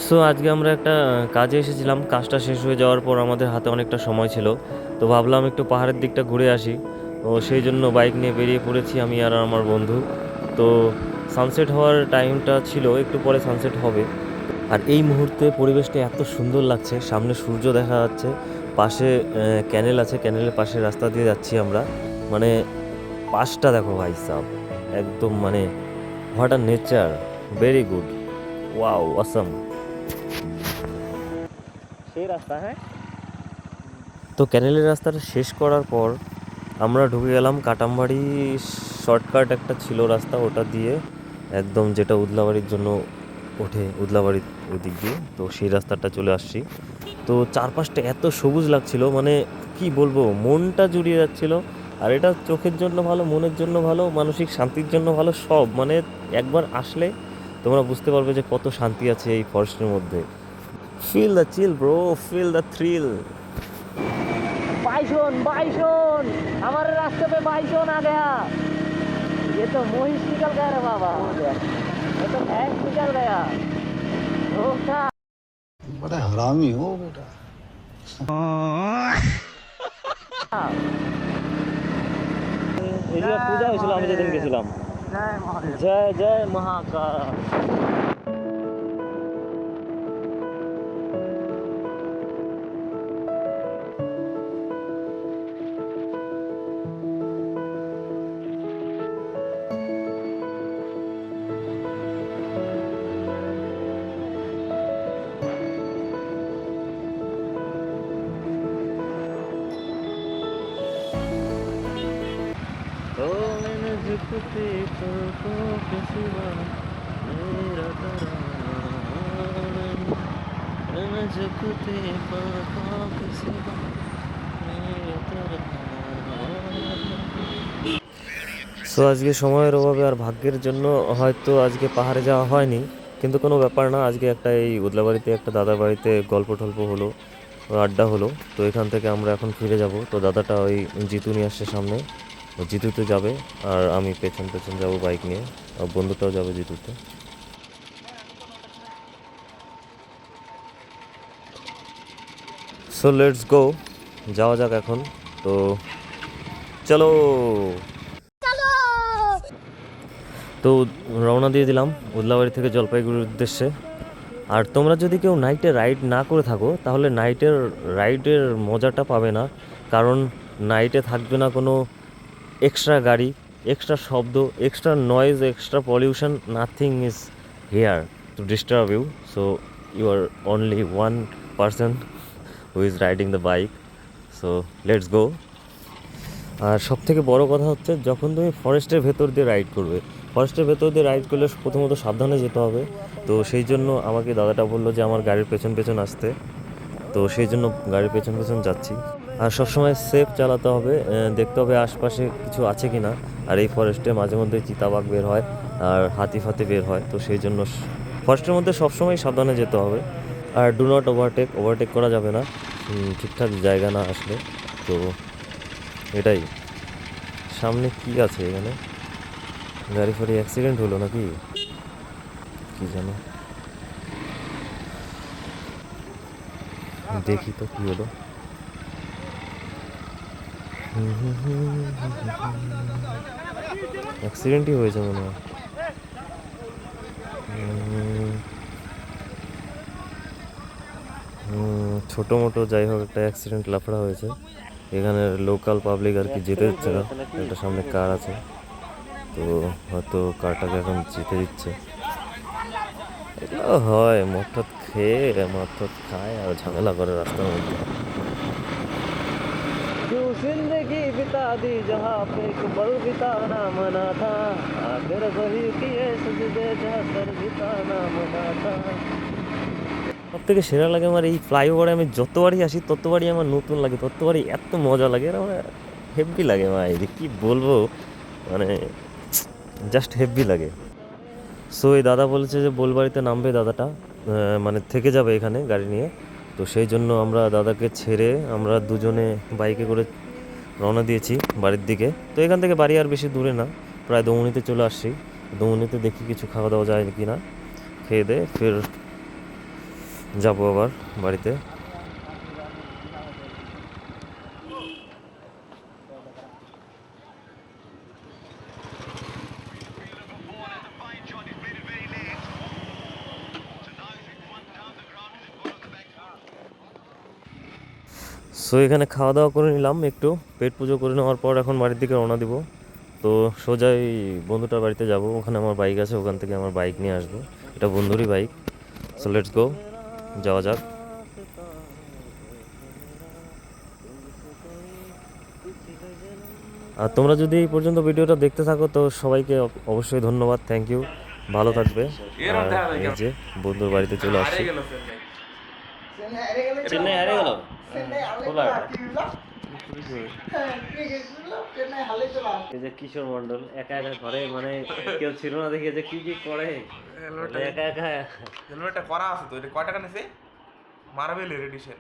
So আজকে আমরা একটা কাজে এসেছিলাম। কাজটা শেষ হয়ে যাওয়ার পর আমাদের হাতে অনেকটা সময় ছিল, তো ভাবলাম একটু পাহাড়ের দিকটা ঘুরে আসি। তো সেই জন্য বাইক নিয়ে বেরিয়ে পড়েছি আমি আর আমার বন্ধু। তো সানসেট হওয়ার টাইমটা ছিল, একটু পরে সানসেট হবে। আর এই মুহূর্তে পরিবেশটা এত সুন্দর লাগছে, সামনে সূর্য দেখা যাচ্ছে, পাশে ক্যানেল আছে, ক্যানেলের পাশে রাস্তা দিয়ে যাচ্ছি আমরা। মানে পাশটা দেখো ভাই সাব, একদম মানে what are nature, very good, wow awesome. সেই রাস্তা, হ্যাঁ। তো ক্যানেলের রাস্তাটা শেষ করার পর আমরা ঢুকে গেলাম কাটামবাড়ি। শর্টকাট একটা ছিল রাস্তা, ওটা দিয়ে একদম যেটা উদলাবাড়ির জন্য ওঠে, উদলাবাড়ির ওই দিক দিয়ে, তো সেই রাস্তাটা চলে আসছি। তো চারপাশটা এত সবুজ লাগছিল, মানে কি বলবো, মনটা জুড়িয়ে যাচ্ছিল। আর এটা চোখের জন্য ভালো, মনের জন্য ভালো, মানসিক শান্তির জন্য ভালো, সব মানে একবার আসলে তোমরা বুঝতে পারবে যে কত শান্তি আছে এই ফরেস্টের মধ্যে। Feel the chill bro, feel the thrill. Bison bison हमारे रास्ते पे बाइसोन आ गया। ये तो मोहिश निकल गया रे बाबा, ये तो भैंस निकल गया। धोखा। बड़ा हरामी हो बेटा। এই যে পূজা হয়েছিল, আমি যেদিন গেছিলাম। জয় জয় মহাকাল। ओ मैंने झुकते पलकों के सिवा मेरा तराना, मैंने झुकते पलकों के सिवा मेरा तराना। সো আজকে সময়ের অভাবে আর ভাগ্যের জন্য হয়তো আজকে পাহাড়ে যাওয়া হয়নি, কিন্তু কোনো ব্যাপার না। আজকে একটা এই উদলাবাড়িতে একটা দাদার বাড়িতে গল্প টল্প হলো, আড্ডা হলো। তো এখান থেকে আমরা এখন ফিরে যাব। তো দাদাটা ওই জিতু নিয়ে আসছে সামনে, ও জিতুতে যাবে, আর আমি পেছন পেছন যাব বাইক নিয়ে, আর বন্ধুটাও যাবে জিতুতে। সো লেটস গো, যাওয়া যাক এখন। তো চলো। তো রওনা দিয়ে দিলাম উদলাবাড়ি থেকে জলপাইগুড়ির উদ্দেশ্যে। আর তোমরা যদি কেউ নাইটে রাইড না করে থাকো, তাহলে নাইটের রাইডের মজাটা পাবে না। কারণ নাইটে থাকবে না কোনো এক্সট্রা গাড়ি, এক্সট্রা শব্দ, extra noise, extra pollution, nothing is here to disturb you. So you are only one person who is riding the bike. So let's go. আর সবথেকে বড় কথা হচ্ছে, যখন তুমি ফরেস্টের ভেতর দিয়ে রাইড করবে, ফরেস্টের ভেতর দিয়ে রাইড করলে প্রথমত সাবধানে যেতে হবে। তো সেই জন্য আমাকে দাদাটা বললো যে আমার গাড়ির পেছন পেছন আসতে, তো সেই জন্য গাড়ির পেছন পেছন যাচ্ছি। আর সবসময় সেফ চালাতে হবে, দেখতে হবে আশপাশে কিছু আছে কি না। আর এই ফরেস্টে মাঝে মধ্যে চিতাবাঘ বের হয়, আর হাতি ফাতি বের হয়, তো সেই জন্য ফরেস্টের মধ্যে সবসময় সাবধানে যেতে হবে। আর ডু নট ওভারটেক, ওভারটেক করা যাবে না ঠিকঠাক জায়গা না আসলে। তো এটাই। সামনে কি আছে এখানে? গাড়ি ফাড়ি অ্যাক্সিডেন্ট হলো নাকি কি জানো, দেখি তো কি হলো। অ্যাক্সিডেন্টই হয়েছে মনে হয়। ছোটো মোটো যাই হোক, একটা অ্যাক্সিডেন্ট লাফড়া হয়েছে। এখানে লোকাল পাবলিক আর কি যেতে দিচ্ছে না, একটা সামনে কার আছে, তো হয়তো কারটাকে এখন যেতে দিচ্ছে। এগুলো হয়, মদ টদ খেয়ে, মদ টদ খায় আর ঝামেলা করে রাস্তার মধ্যে। जो जिंदगी बिता दी जहाँ पे एक पल बिताना मना था, आखिर वही किए सजदे जहाँ सर बिताना मना था। সব থেকে সেরা লাগে আমার এই ফ্লাইওভারে, আমি যতবারই আসি ততবারই আমার নতুন লাগে, ততবারই এত মজা লাগে, আর আমার হেভি লাগে ভাই, যে কী বলবো, মানে জাস্ট হেভি লাগে। সো এই দাদা বলেছে যে বোলবাড়িতে নামবে দাদাটা, মানে থেকে যাবে এখানে গাড়ি নিয়ে। তো সেই জন্য আমরা দাদাকে ছেড়ে আমরা দুজনে বাইকে করে রওনা দিয়েছি বাড়ির দিকে। তো এখান থেকে বাড়ি আর বেশি দূরে না, প্রায় দমনিতে চলে আসছি। দমনিতে দেখি কিছু খাওয়া দাওয়া যায় কি না, খেয়ে দে ফের যাবো আবার বাড়িতে। সো এখানে খাওয়া দাওয়া করে নিলাম, একটু পেট পুজো করে নেওয়ার পর এখন বাড়ির দিকে রওনা দিব। তো সোজাই বন্ধুটার বাড়িতে যাব, ওখানে আমার বাইক আছে, ওখান থেকে আমার বাইক নিয়ে আসবো, এটা বন্ধুরই বাইক। সো লেটস গো, যাওয়া যাক। আর তোমরা যদি এই পর্যন্ত ভিডিওটা দেখতে থাকো তো সবাইকে অবশ্যই ধন্যবাদ, থ্যাংক ইউ, ভালো থাকবে। আর এই যে বন্ধুর বাড়িতে চলে আসছি। চেন্নাই হারে গেল। এই যে কিশোর মন্ডল একা একা ঘরে, মানে কেউ ছিল না দেখে যে কি কি করে একা একা। হেলমেটটা করা আছে তো, এটা কয় টাকা নিছে? Marble addition.